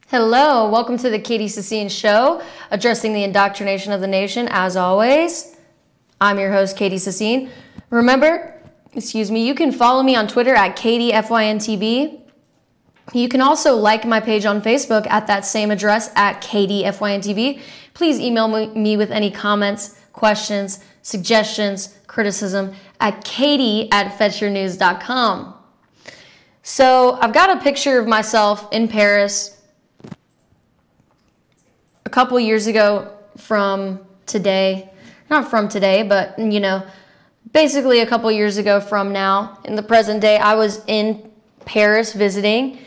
Hello, welcome to the Katie Sassine Show, addressing the indoctrination of the nation. As always, I'm your host, Katie Sassine. Remember, you can follow me on Twitter at Katie FYNTV. You can also like my page on Facebook at that same address at Katie FYNTV. Please email me with any comments, questions, suggestions, criticism at katie@fetchyournews.com. So I've got a picture of myself in Paris a couple years ago from today. Not from today, but, basically a couple years ago from now. In the present day, I was in Paris visiting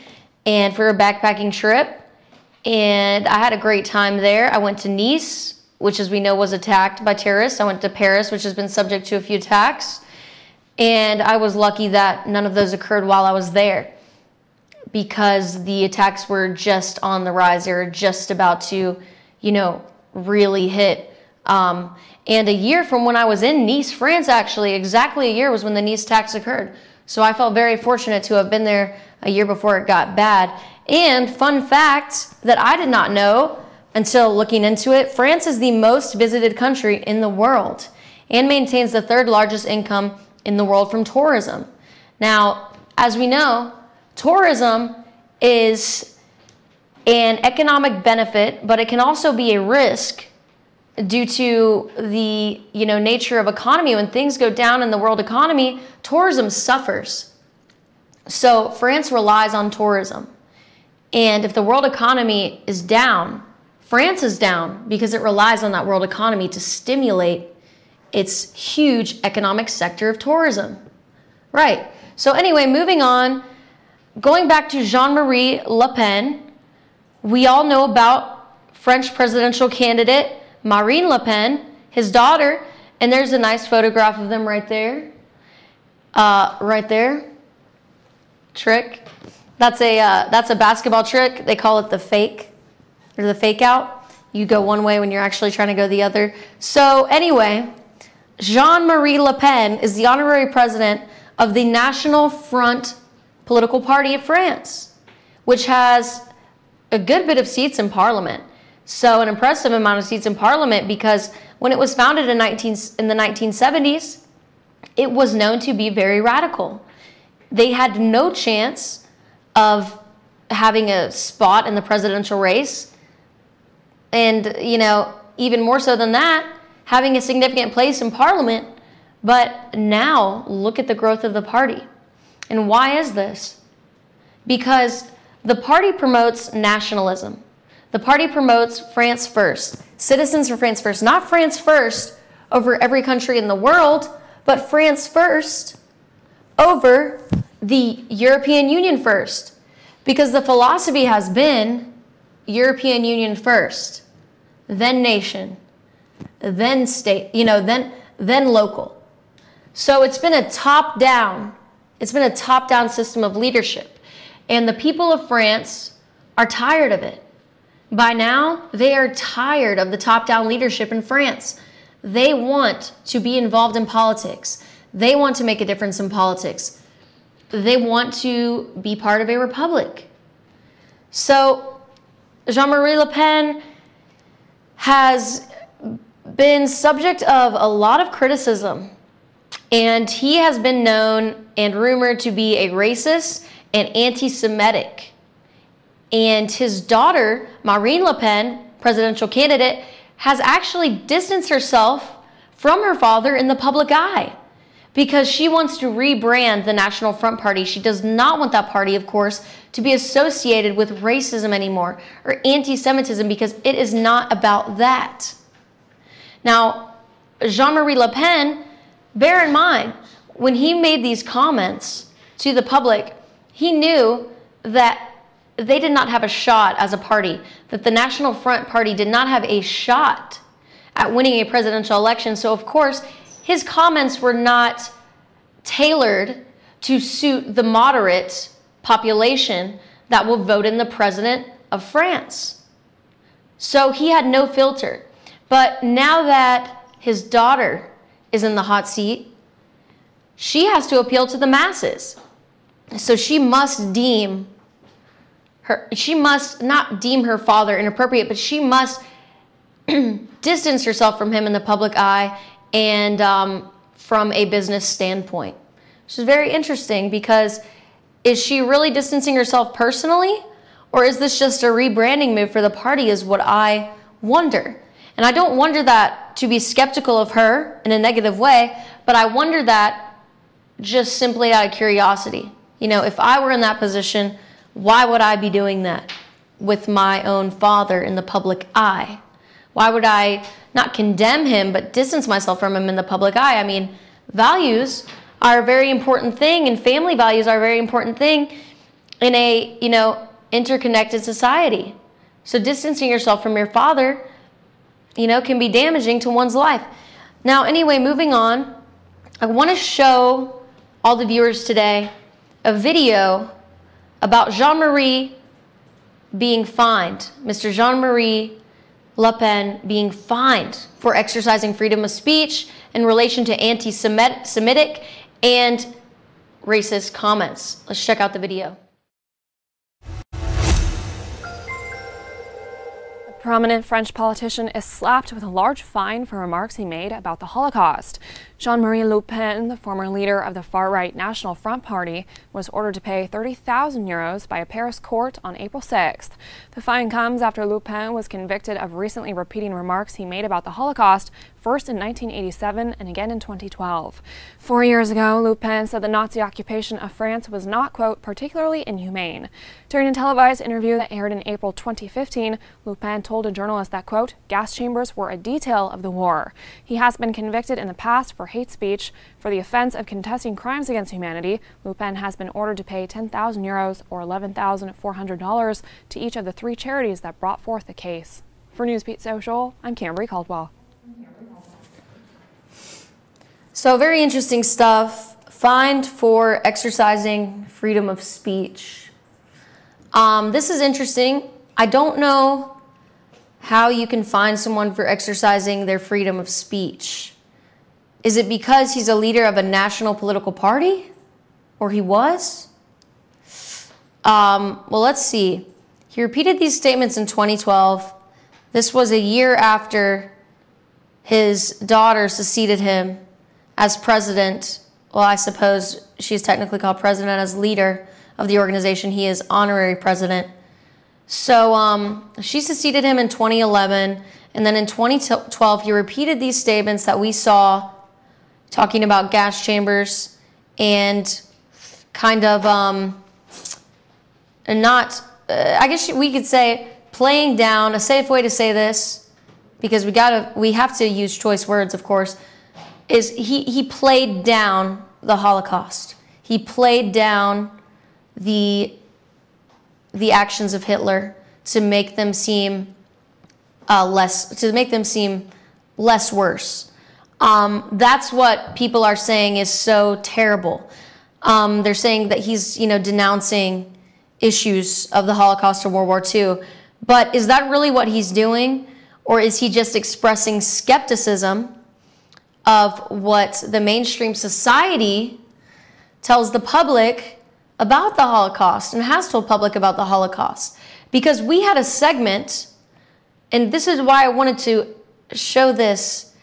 and for a backpacking trip, and I had a great time there. I went to Nice, which, as we know, was attacked by terrorists. I went to Paris, which has been subject to a few attacks, and I was lucky that none of those occurred while I was there, because the attacks were just on the rise. They were just about to, really hit. And a year from when I was in Nice, France, actually, exactly a year was when the Nice attacks occurred. So I felt very fortunate to have been there a year before it got bad. And fun fact that I did not know until looking into it, France is the most visited country in the world and maintains the third largest income in the world from tourism. Now, as we know, tourism is an economic benefit, but it can also be a risk due to the nature of economy. When things go down in the world economy, tourism suffers. So France relies on tourism. And if the world economy is down, France is down because it relies on that world economy to stimulate its huge economic sector of tourism. Right. So anyway, moving on, going back to Jean-Marie Le Pen, we all know about French presidential candidate Marine Le Pen, his daughter, and there's a nice photograph of them right there. Right there. Trick. That's a basketball trick. They call it the fake, or the fake out. You go one way when you're actually trying to go the other. So anyway, Jean-Marie Le Pen is the honorary president of the National Front political party of France, which has a good bit of seats in parliament. So an impressive amount of seats in parliament, because when it was founded in the 1970s, it was known to be very radical. They had no chance of having a spot in the presidential race. And, even more so than that, having a significant place in parliament. But now look at the growth of the party. And why is this? Because the party promotes nationalism. The party promotes France first, citizens for France first, not France first over every country in the world, but France first over the European Union first. Because the philosophy has been European Union first, then nation, then state, then local. So it's been a top-down system of leadership. And the people of France are tired of it. By now, they are tired of the top-down leadership in France. They want to be involved in politics. They want to make a difference in politics. They want to be part of a republic. So Jean-Marie Le Pen has been subject of a lot of criticism, and he has been known and rumored to be a racist and anti-Semitic. And his daughter, Marine Le Pen, presidential candidate, has actually distanced herself from her father in the public eye because she wants to rebrand the National Front Party. She does not want that party, of course, to be associated with racism anymore or anti-Semitism, because it is not about that. Now, Jean-Marie Le Pen, bear in mind, when he made these comments to the public, he knew that they did not have a shot as a party, that the National Front Party did not have a shot at winning a presidential election. So, of course, his comments were not tailored to suit the moderate population that will vote in the president of France. So he had no filter. But now that his daughter is in the hot seat, she has to appeal to the masses. So she must not deem her father inappropriate, but she must distance herself from him in the public eye and from a business standpoint. Which is very interesting, because is she really distancing herself personally, or is this just a rebranding move for the party, is what I wonder. And I don't wonder that to be skeptical of her in a negative way, but I wonder that just simply out of curiosity. You know, if I were in that position, why would I be doing that with my own father in the public eye? Why would I not condemn him, but distance myself from him in the public eye? I mean, values are a very important thing, and family values are a very important thing in a, you know, interconnected society. So distancing yourself from your father, you know, can be damaging to one's life. Now, anyway, moving on, I want to show all the viewers today a video about Jean-Marie being fined. Mr. Jean-Marie Le Pen being fined for exercising freedom of speech in relation to anti-Semitic and racist comments. Let's check out the video. A prominent French politician is slapped with a large fine for remarks he made about the Holocaust. Jean-Marie Le Pen, the former leader of the far-right National Front Party, was ordered to pay 30,000 euros by a Paris court on April 6th. The fine comes after Le Pen was convicted of recently repeating remarks he made about the Holocaust, first in 1987 and again in 2012. 4 years ago, Le Pen said the Nazi occupation of France was not, quote, particularly inhumane. During a televised interview that aired in April 2015, Le Pen told a journalist that, quote, gas chambers were a detail of the war. He has been convicted in the past for hate speech. For the offense of contesting crimes against humanity, Le Pen has been ordered to pay 10,000 euros or $11,400 to each of the 3 charities that brought forth the case. For Newsbeat Social, I'm Camry Caldwell. So very interesting stuff. Fined for exercising freedom of speech. This is interesting. I don't know how you can fine someone for exercising their freedom of speech. Is it because he's a leader of a national political party? Or he was? Well, let's see. He repeated these statements in 2012. This was a year after his daughter succeeded him as president. Well, I suppose she's technically called president. As leader of the organization, he is honorary president. So she succeeded him in 2011, and then in 2012 he repeated these statements that we saw, talking about gas chambers and kind of I guess we could say playing down. A safe way to say this, because we have to use choice words, of course, is he played down the Holocaust. He played down the actions of Hitler to make them seem less worse. That's what people are saying is so terrible. They're saying that he's, denouncing issues of the Holocaust or World War II. But is that really what he's doing? Or is he just expressing skepticism of what the mainstream society tells the public about the Holocaust and has told public about the Holocaust? Because we had a segment, and this is why I wanted to show this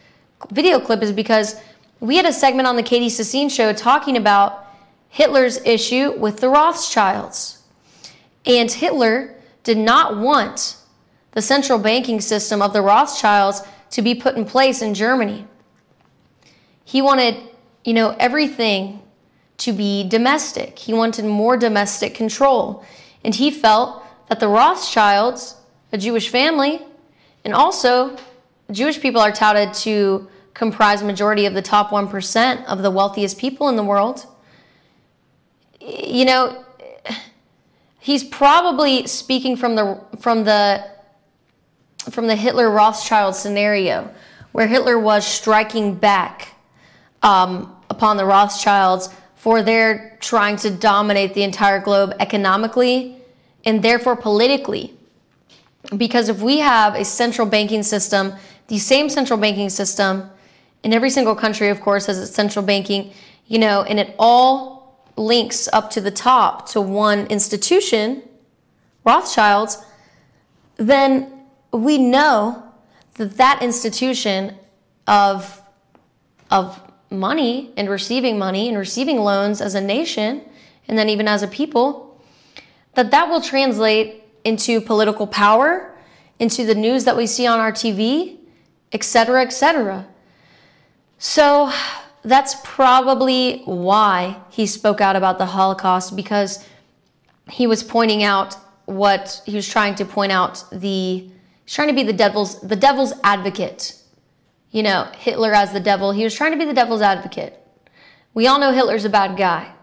video clip, is because we had a segment on the Katie Sassine show talking about Hitler's issue with the Rothschilds. And Hitler did not want the central banking system of the Rothschilds to be put in place in Germany. He wanted, everything to be domestic. He wanted more domestic control. And he felt that the Rothschilds, a Jewish family, and also Jewish people are touted to comprise a majority of the top 1% of the wealthiest people in the world. He's probably speaking from the Hitler Rothschild scenario, where Hitler was striking back upon the Rothschilds for their trying to dominate the entire globe economically and therefore politically. Because if we have a central banking system, the same central banking system And every single country, of course, has its central banking, you know, and it all links up to the top to one institution, Rothschilds. Then we know that that institution of money and receiving loans as a nation, and then even as a people, that will translate into political power, into the news that we see on our TV, etc., etc. So that's probably why he spoke out about the Holocaust, because he was pointing out what he was trying to point out. He's trying to be the devil's advocate. You know, Hitler as the devil. He was trying to be the devil's advocate. We all know Hitler's a bad guy.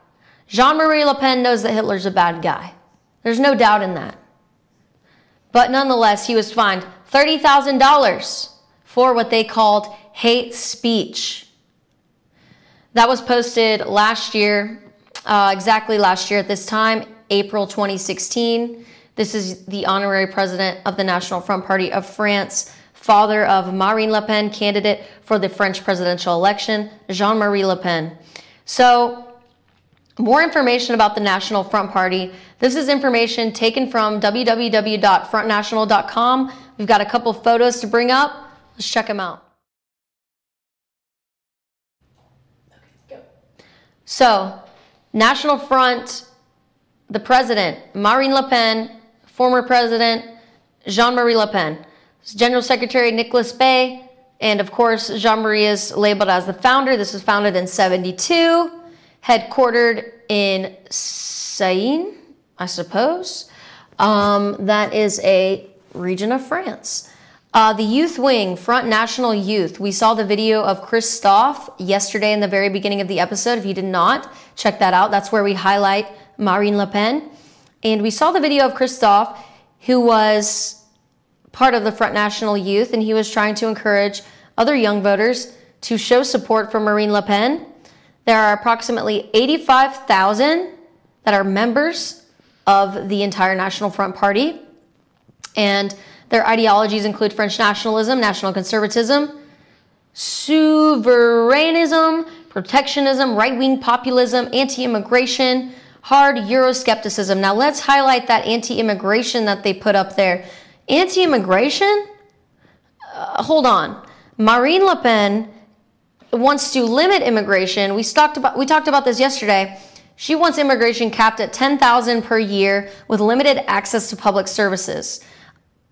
Jean-Marie Le Pen knows that Hitler's a bad guy. There's no doubt in that. But nonetheless, he was fined $30,000 for what they called hate speech. That was posted last year, exactly last year at this time, April 2016. This is the honorary president of the National Front Party of France, father of Marine Le Pen, candidate for the French presidential election, Jean-Marie Le Pen. So, more information about the National Front Party. This is information taken from www.frontnational.com. We've got a couple photos to bring up. Let's check them out. So, National Front, the president, Marine Le Pen, former president, Jean-Marie Le Pen. General Secretary Nicolas Bay, and of course, Jean-Marie is labeled as the founder. This was founded in '72, headquartered in Seine, I suppose. That is a region of France. The youth wing, Front National Youth. We saw the video of Christophe yesterday in the very beginning of the episode. If you did not, check that out. That's where we highlight Marine Le Pen. And we saw the video of Christophe, who was part of the Front National Youth, and he was trying to encourage other young voters to show support for Marine Le Pen. There are approximately 85,000 that are members of the entire National Front Party, and their ideologies include French nationalism, national conservatism, souverainism, protectionism, right-wing populism, anti-immigration, hard Euroscepticism. Now let's highlight that anti-immigration that they put up there. Anti-immigration? Hold on. Marine Le Pen wants to limit immigration. We talked about this yesterday. She wants immigration capped at 10,000 per year with limited access to public services.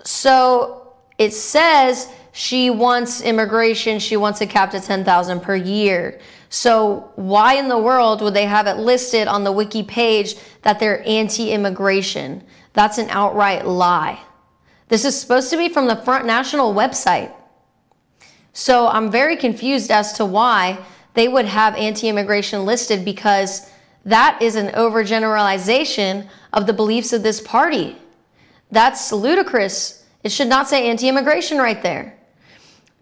So it says she wants immigration, she wants it capped at 10,000 per year. So why in the world would they have it listed on the wiki page that they're anti-immigration? That's an outright lie. This is supposed to be from the Front National website. So I'm very confused as to why they would have anti-immigration listed, because that is an overgeneralization of the beliefs of this party. That's ludicrous. It should not say anti-immigration right there.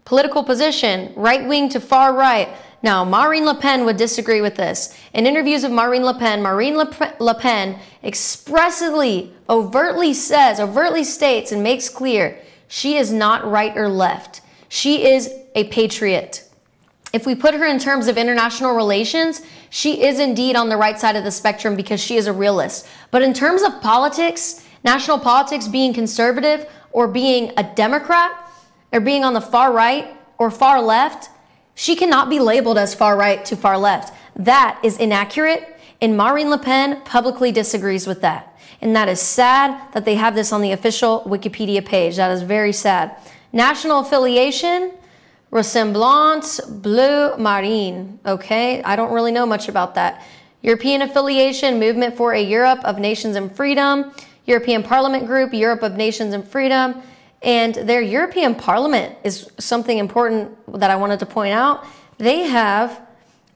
Political position, right wing to far right. Now, Marine Le Pen would disagree with this. In interviews of Marine Le Pen expressly, overtly states and makes clear she is not right or left. She is a patriot. If we put her in terms of international relations, she is indeed on the right side of the spectrum because she is a realist. But in terms of politics, national politics, being conservative or being a Democrat or being on the far right or far left, she cannot be labeled as far right to far left. That is inaccurate, and Marine Le Pen publicly disagrees with that. And that is sad that they have this on the official Wikipedia page. That is very sad. National affiliation, Ressemblance Bleu Marine. Okay, I don't really know much about that. European affiliation, Movement for a Europe of Nations and Freedom. European Parliament Group, Europe of Nations and Freedom. And their European Parliament is something important that I wanted to point out. They have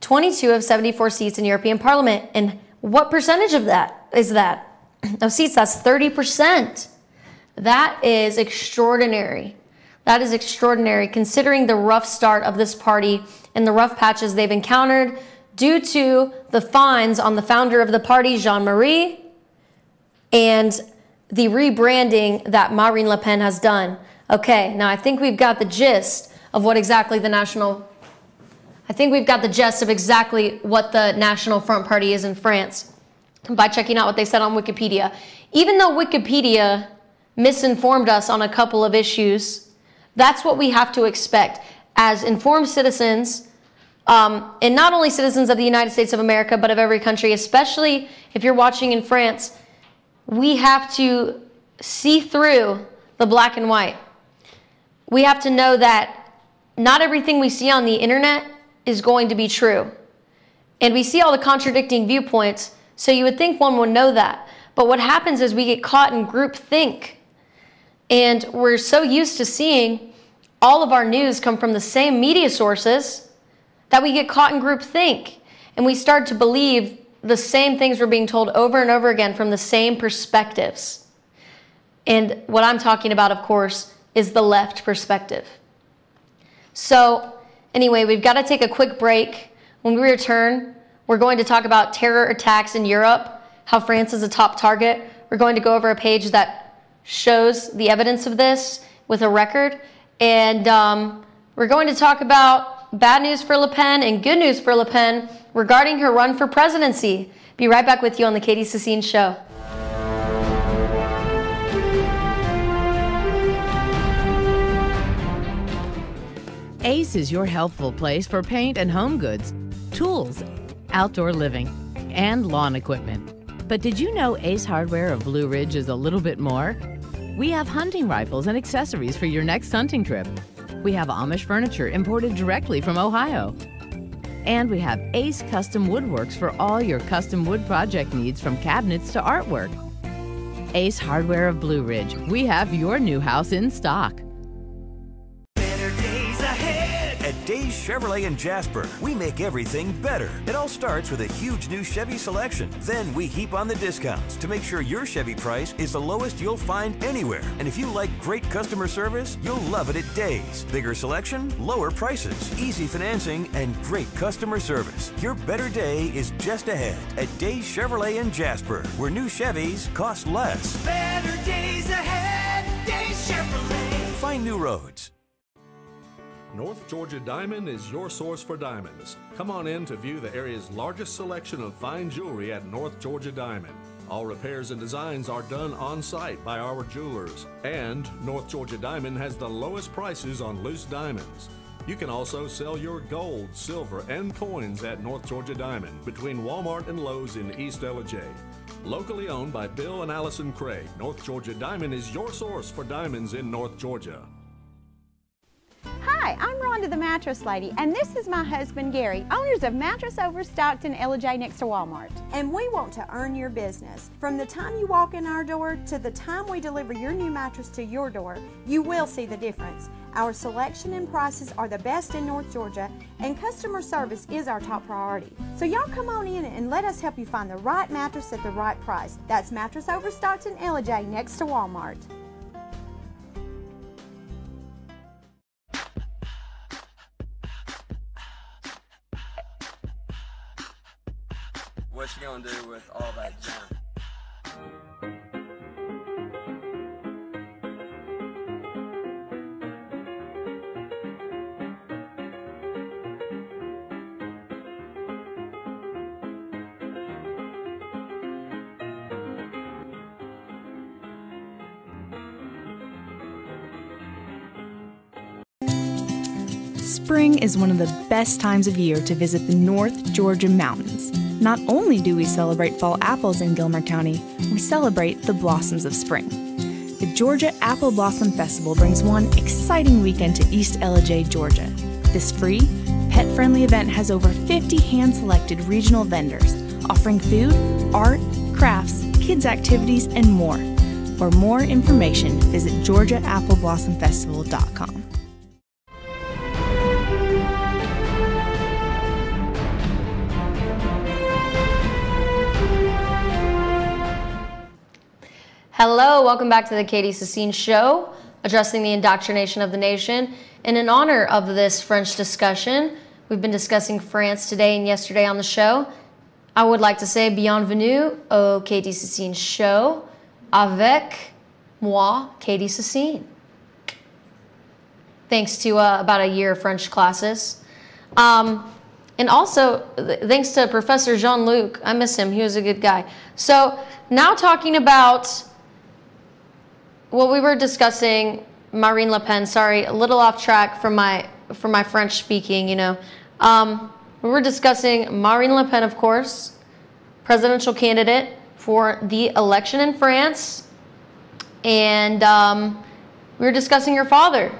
22 of 74 seats in European Parliament. And what percentage of that is that? Of seats, that's 30%. That is extraordinary. That is extraordinary considering the rough start of this party and the rough patches they've encountered due to the fines on the founder of the party, Jean-Marie, and the rebranding that Marine Le Pen has done. Okay, now I think we've got the gist of what exactly the National I think we've got the gist of exactly what the National Front Party is in France by checking out what they said on Wikipedia. Even though Wikipedia misinformed us on a couple of issues, that's what we have to expect as informed citizens, and not only citizens of the United States of America, but of every country, especially if you're watching in France. We have to see through the black and white. We have to know that not everything we see on the internet is going to be true. And we see all the contradicting viewpoints, so you would think one would know that. But what happens is we get caught in groupthink. And we're so used to seeing all of our news come from the same media sources that we get caught in groupthink. And we start to believe the same things we're being told over and over again from the same perspectives. And what I'm talking about, of course, is the left perspective. So anyway, we've got to take a quick break. When we return, we're going to talk about terror attacks in Europe, how France is a top target. We're going to go over a page that shows the evidence of this with a record. And we're going to talk about bad news for Le Pen and good news for Le Pen regarding her run for presidency. Be right back with you on the Katie Sassine Show. Ace is your helpful place for paint and home goods, tools, outdoor living, and lawn equipment. But did you know Ace Hardware of Blue Ridge is a little bit more? We have hunting rifles and accessories for your next hunting trip. We have Amish furniture imported directly from Ohio. And we have Ace Custom Woodworks for all your custom wood project needs, from cabinets to artwork. Ace Hardware of Blue Ridge. We have your new house in stock. At Days Chevrolet in Jasper, we make everything better. It all starts with a huge new Chevy selection. Then we heap on the discounts to make sure your Chevy price is the lowest you'll find anywhere. And if you like great customer service, you'll love it at Days. Bigger selection, lower prices, easy financing, and great customer service. Your better day is just ahead at Days Chevrolet in Jasper, where new Chevys cost less. Better days ahead, Days Chevrolet. Find new roads. North Georgia Diamond is your source for diamonds. Come on in to view the area's largest selection of fine jewelry at North Georgia Diamond. All repairs and designs are done on site by our jewelers. And North Georgia Diamond has the lowest prices on loose diamonds. You can also sell your gold, silver, and coins at North Georgia Diamond between Walmart and Lowe's in East Ellijay. Locally owned by Bill and Allison Craig, North Georgia Diamond is your source for diamonds in North Georgia. Hi, I'm Rhonda the Mattress Lady, and this is my husband Gary, owners of Mattress Overstocked in Ellijay next to Walmart. And we want to earn your business. From the time you walk in our door to the time we deliver your new mattress to your door, you will see the difference. Our selection and prices are the best in North Georgia, and customer service is our top priority. So y'all come on in and let us help you find the right mattress at the right price. That's Mattress Overstocked in Ellijay next to Walmart. What you gonna do with all that junk? Spring is one of the best times of year to visit the North Georgia mountains. Not only do we celebrate fall apples in Gilmer County, we celebrate the blossoms of spring. The Georgia Apple Blossom Festival brings one exciting weekend to East Ellijay, Georgia. This free, pet-friendly event has over 50 hand-selected regional vendors offering food, art, crafts, kids' activities, and more. For more information, visit GeorgiaAppleBlossomFestival.com. Hello, welcome back to the Katie Sassine Show, addressing the indoctrination of the nation. And in honor of this French discussion, we've been discussing France today and yesterday on the show. I would like to say bienvenue au Katie Sassine Show avec moi, Katie Sassine. Thanks to about a year of French classes. And also, thanks to Professor Jean-Luc, I miss him, he was a good guy. So now talking about what we were discussing, Marine Le Pen, sorry, a little off track from my French speaking, you know. We were discussing Marine Le Pen, of course, presidential candidate for the election in France. And we were discussing her father,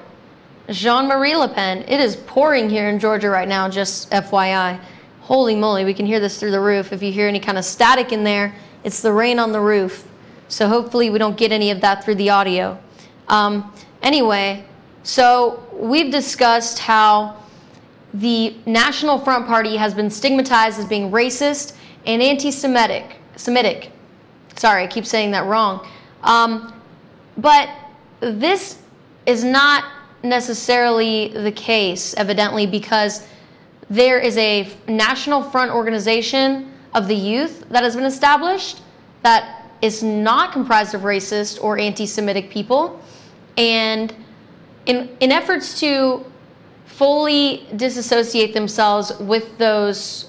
Jean-Marie Le Pen. It is pouring here in Georgia right now, just FYI. Holy moly, we can hear this through the roof. If you hear any kind of static in there, it's the rain on the roof. So hopefully we don't get any of that through the audio. Anyway, so we've discussed how the National Front Party has been stigmatized as being racist and anti-Semitic. Sorry, I keep saying that wrong. But this is not necessarily the case, evidently, because there is a National Front organization of the youth that has been established that is not comprised of racist or anti-Semitic people. And in efforts to fully disassociate themselves with those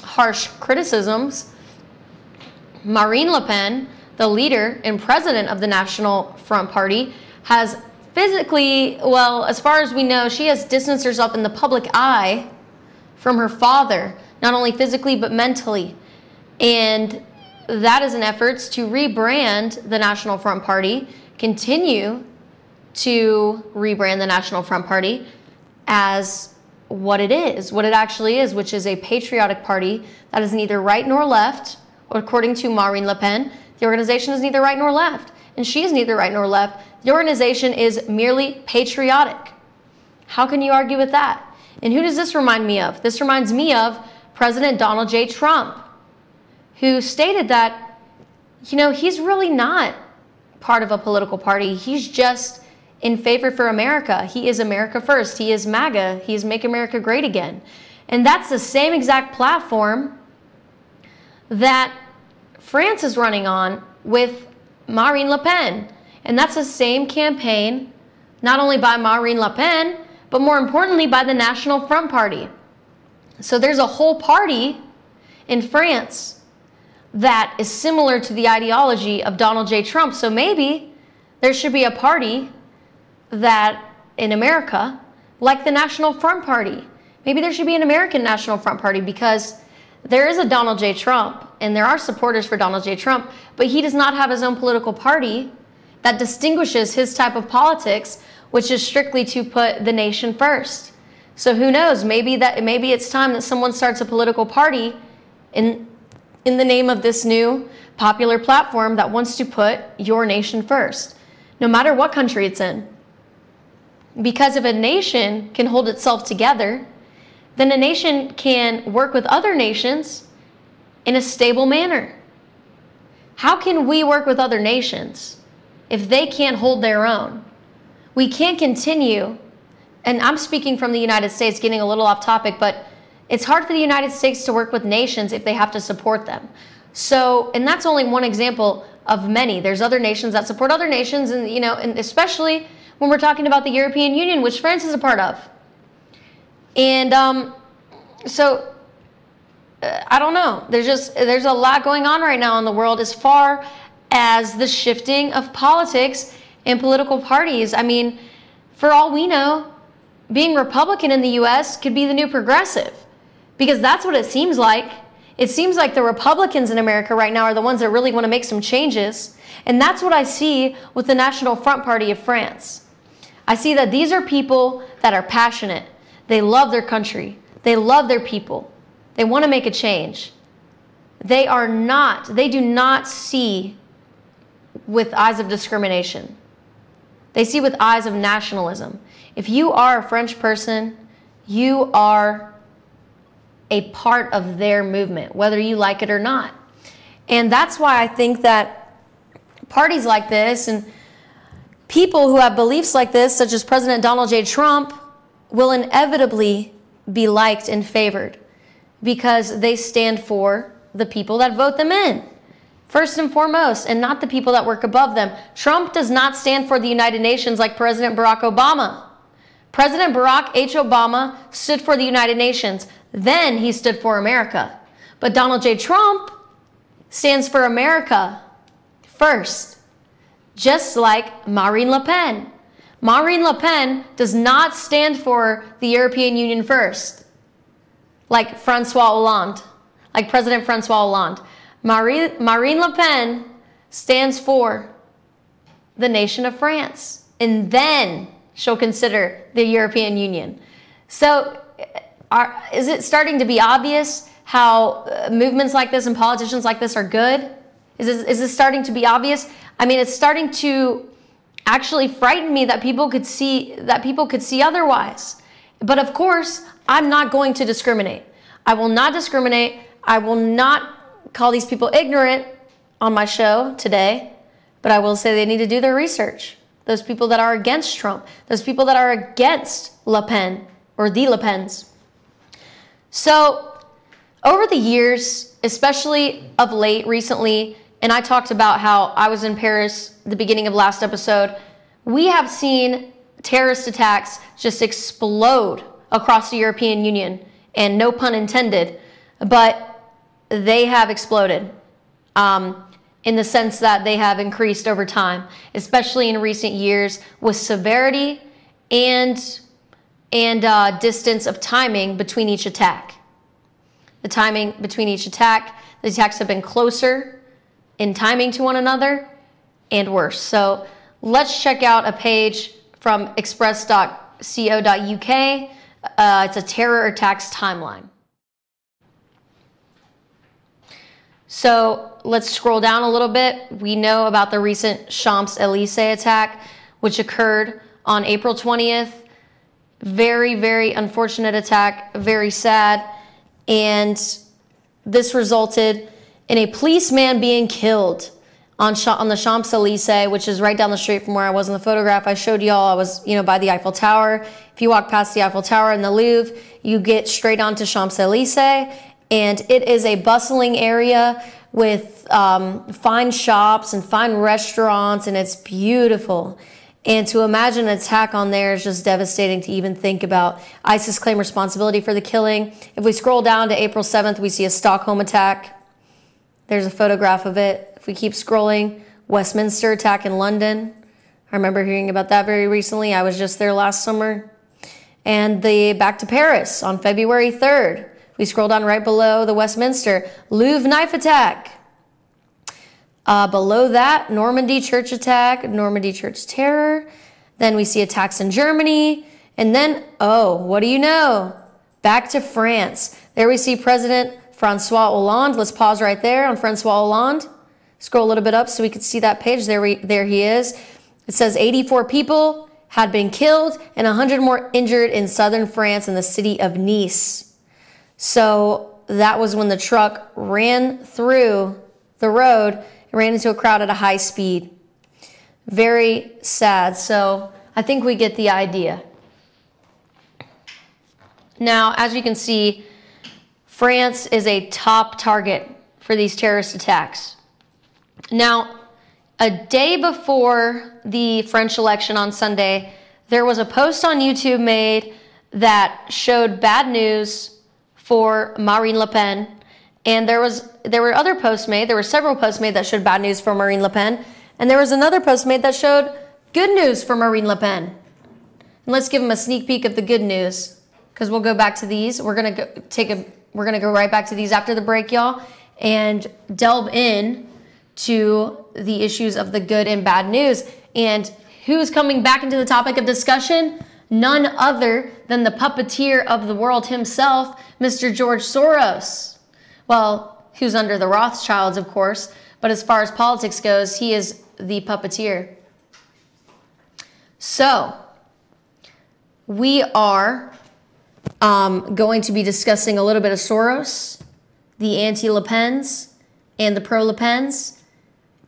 harsh criticisms, Marine Le Pen, the leader and president of the National Front Party, has physically, well, as far as we know, she has distanced herself in the public eye from her father, not only physically but mentally. And that is in efforts to rebrand the National Front Party, continue to rebrand the National Front Party as what it is, what it actually is, which is a patriotic party that is neither right nor left. According to Marine Le Pen, the organization is neither right nor left, and she is neither right nor left. The organization is merely patriotic. How can you argue with that? And who does this remind me of? This reminds me of President Donald J. Trump, who stated that, you know, he's really not part of a political party. He's just in favor for America. He is America first. He is MAGA. He is Make America Great Again. And that's the same exact platform that France is running on with Marine Le Pen. And that's the same campaign, not only by Marine Le Pen, but more importantly by the National Front Party. So there's a whole party in France that is similar to the ideology of Donald J. Trump. So maybe there should be a party that in America, like the National Front Party. Maybe there should be an American National Front Party, because there is a Donald J. Trump, and there are supporters for Donald J. Trump, but he does not have his own political party that distinguishes his type of politics, which is strictly to put the nation first. So who knows, maybe it's time that someone starts a political party in the name of this new popular platform that wants to put your nation first, no matter what country it's in. Because if a nation can hold itself together, then a nation can work with other nations in a stable manner. How can we work with other nations if they can't hold their own? We can't continue, and I'm speaking from the United States, getting a little off topic, but it's hard for the United States to work with nations if they have to support them. So, and that's only one example of many. There's other nations that support other nations, and you know, and especially when we're talking about the European Union, which France is a part of. And so I don't know. There's a lot going on right now in the world as far as the shifting of politics and political parties. I mean, for all we know, being Republican in the U.S. could be the new progressive, because that's what it seems like. It seems like the Republicans in America right now are the ones that really want to make some changes. And that's what I see with the National Front Party of France. I see that these are people that are passionate. They love their country. They love their people. They want to make a change. They do not see with eyes of discrimination. They see with eyes of nationalism. If you are a French person, you are a part of their movement, whether you like it or not. And that's why I think that parties like this and people who have beliefs like this, such as President Donald J. Trump, will inevitably be liked and favored because they stand for the people that vote them in, first and foremost, and not the people that work above them. Trump does not stand for the United Nations like President Barack Obama. President Barack H. Obama stood for the United Nations. Then he stood for America. But Donald J. Trump stands for America first, just like Marine Le Pen. Marine Le Pen does not stand for the European Union first, like Francois Hollande, like President Francois Hollande. Marine Le Pen stands for the nation of France, and then she'll consider the European Union. So is it starting to be obvious how movements like this and politicians like this are good? Is this starting to be obvious? I mean, it's starting to actually frighten me that people could see otherwise. But of course, I'm not going to discriminate. I will not discriminate. I will not call these people ignorant on my show today, but I will say they need to do their research. Those people that are against Trump, those people that are against Le Pen or the Le Pens. So over the years, especially of late recently, and I talked about how I was in Paris at the beginning of last episode, we have seen terrorist attacks just explode across the European Union, and no pun intended, but they have exploded in the sense that they have increased over time, especially in recent years, with severity and distance of timing between each attack. The timing between each attack, the attacks have been closer in timing to one another and worse. So let's check out a page from express.co.uk. It's a terror attacks timeline. So let's scroll down a little bit. We know about the recent Champs-Élysées attack, which occurred on April 20th. Very, very unfortunate attack, very sad. And this resulted in a policeman being killed on the Champs-Élysées, which is right down the street from where I was in the photograph I showed y'all. I was, by the Eiffel Tower. If you walk past the Eiffel Tower in the Louvre, you get straight onto Champs-Élysées. And it is a bustling area with fine shops and fine restaurants, and it's beautiful. And to imagine an attack on there is just devastating to even think about. ISIS claimed responsibility for the killing. If we scroll down to April 7th, we see a Stockholm attack. There's a photograph of it. If we keep scrolling, Westminster attack in London. I remember hearing about that very recently. I was just there last summer. And back to Paris on February 3rd. We scroll down right below the Westminster, Louvre knife attack. Below that, Normandy church attack, Normandy church terror. Then we see attacks in Germany. And then, oh, what do you know? Back to France. There we see President Francois Hollande. Let's pause right there on Francois Hollande. Scroll a little bit up so we could see that page. There he is. It says 84 people had been killed and 100 more injured in southern France in the city of Nice. So that was when the truck ran through the road and ran into a crowd at a high speed. Very sad. So I think we get the idea. Now, as you can see, France is a top target for these terrorist attacks. Now, a day before the French election on Sunday, there was a post on YouTube made that showed bad news for Marine Le Pen, and there were other posts made. There were several posts made that showed bad news for Marine Le Pen, and there was another post made that showed good news for Marine Le Pen. And let's give them a sneak peek of the good news, because we'll go back to these. We're gonna go right back to these after the break, y'all, and delve in to the issues of the good and bad news. And who's coming back into the topic of discussion? None other than the puppeteer of the world himself, Mr. George Soros. Well, who's under the Rothschilds, of course, but as far as politics goes, he is the puppeteer. So, we are going to be discussing a little bit of Soros, the anti-Le Pens, and the pro-Le Pens,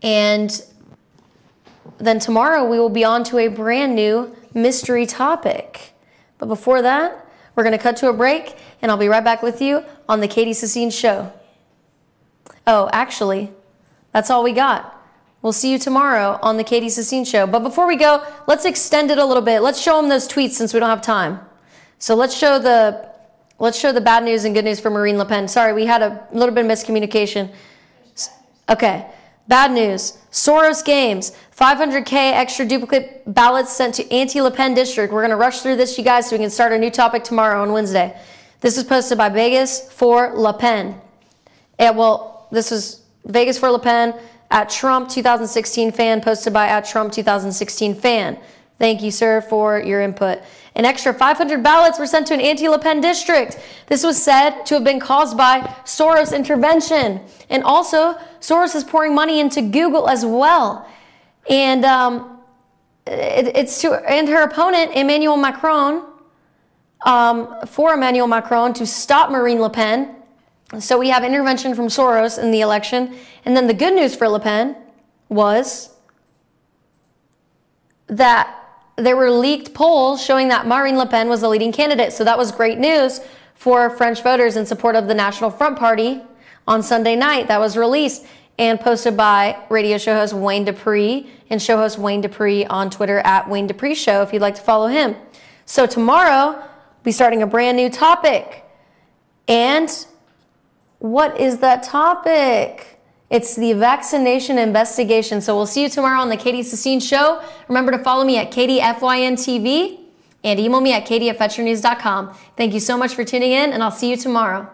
and then tomorrow we will be on to a brand new mystery topic. But before that, we're going to cut to a break, and I'll be right back with you on the Katie Sassine Show. Oh, actually, that's all we got. We'll see you tomorrow on the Katie Sassine Show. But before we go, let's extend it a little bit. Let's show them those tweets since we don't have time. So let's show the bad news and good news for Marine Le Pen. Sorry, we had a little bit of miscommunication. Okay, bad news. Soros Games, 500K extra duplicate ballots sent to anti-Le Pen district. We're going to rush through this, you guys, so we can start a new topic tomorrow on Wednesday. This was posted by Vegas for Le Pen. Well, this was Vegas for Le Pen at Trump 2016 fan, posted by at Trump 2016 fan. Thank you, sir, for your input. An extra 500 ballots were sent to an anti-Le Pen district. This was said to have been caused by Soros intervention. And also, Soros is pouring money into Google as well. And and her opponent, Emmanuel Macron, for Emmanuel Macron to stop Marine Le Pen. So we have intervention from Soros in the election. And then the good news for Le Pen was that there were leaked polls showing that Marine Le Pen was the leading candidate. So that was great news for French voters in support of the National Front Party on Sunday night. That was released and posted by radio show host Wayne Dupree and show host Wayne Dupree on Twitter at Wayne Dupree Show if you'd like to follow him. So tomorrow, we'll be starting a brand new topic. And what is that topic? It's the vaccination investigation. So we'll see you tomorrow on the Katie Sassine Show. Remember to follow me at Katie FYNTV and email me at katie@fetchernews.com. Thank you so much for tuning in, and I'll see you tomorrow.